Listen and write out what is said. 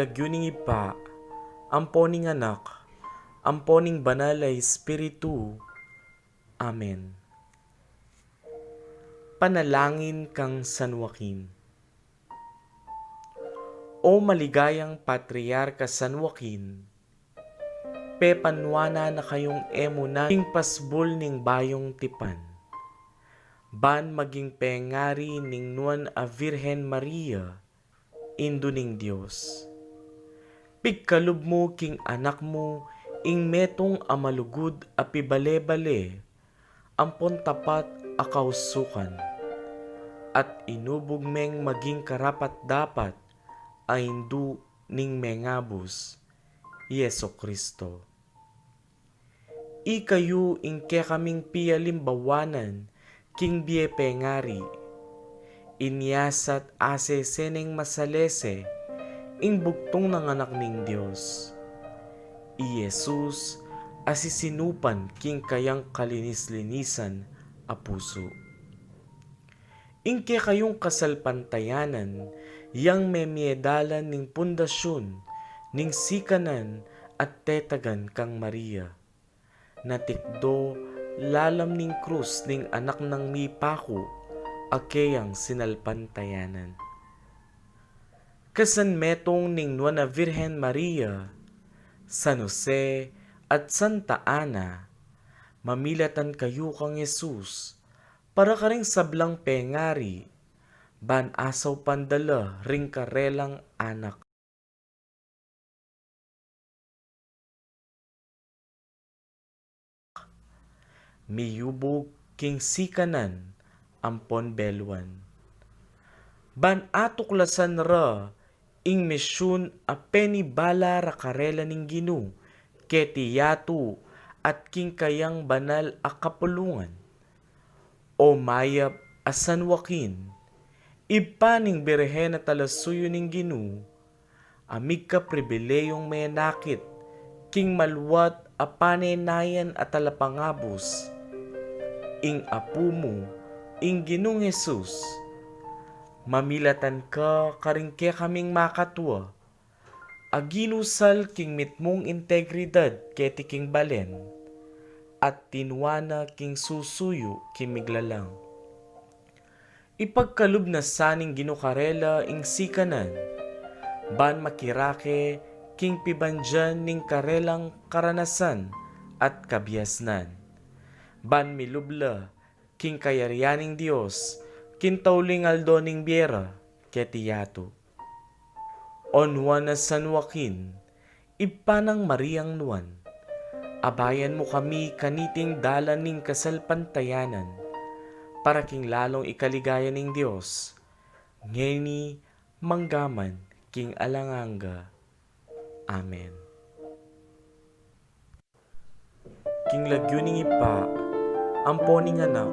lagyuning ipa, amponing anak, amponing banal ay Espiritu. Amen. Panalangin kang San Joaquin. O maligayang Patriarka San Joaquin, pepanwana na kayong emo na ing pasbol ning bayong tipan. Ban maging pengari ning nuan a Virhen Maria, indo ning Diyos. Pigkalub mo king anak mo, ing metong amalugod a pibale-bale, ampon tapat a kausukan. At inubog meng maging karapat dapat, a hindu ning mengabus, Yeso Kristo. Ikayu ingke kaming pialimbawanan, king biye pengari, inyasat ase seneng masalese, ing bugtong ng anak ning Diyos. I Jesus, asisinupan king kayang kalinis-linisan a puso. Ingke kayong kasalpantayanan, yang memiedalan ning pundasyon, ning sikanan at tetagan kang Maria. Natikdo lalam ning krus ning anak ng mipako, akeyang sinalpantayanan. Kasan metong ning nuana Virhen Maria, San Jose at Santa Ana, mamilatan kayo kang Jesus, para ka ring sablang pengari, ban asaw pandala ring karelang anak. Miyubog king sikanan, ampon belwan. Ban atuklasan ra, ing misyon a penibala ra karela ning Ginu, ketiyatu at king kayang banal a kapulungan. O mayap a San Joaquin, ipaning birhen na talasuyo ning Ginu, amig ka pribileyong may nakit, king malwat a panenayan at talapangabos, ing apu mo, ing Ginong Jesus, mamilatan ka karingke kaming makatwa, aginusal king mitmong integridad keti king balen, at tinwana king susuyo kimiglalang. Ipagkalub na saning ginukarela ing sikanan, ban makirake king pibandyan ning karelang karanasan at kabiasnan. Ban milubla king kayarianing Diyos, kintauling aldo ning biera ketiyato. Onwan na San Joaquin, ipanang Mariang nuan, abayan mo kami kaniting dalan ning kasalpantayanan, para king lalong ikaligaya ning Diyos, ngeni manggaman king alanganga. Amen. King lagyuning ipa, amponing anak,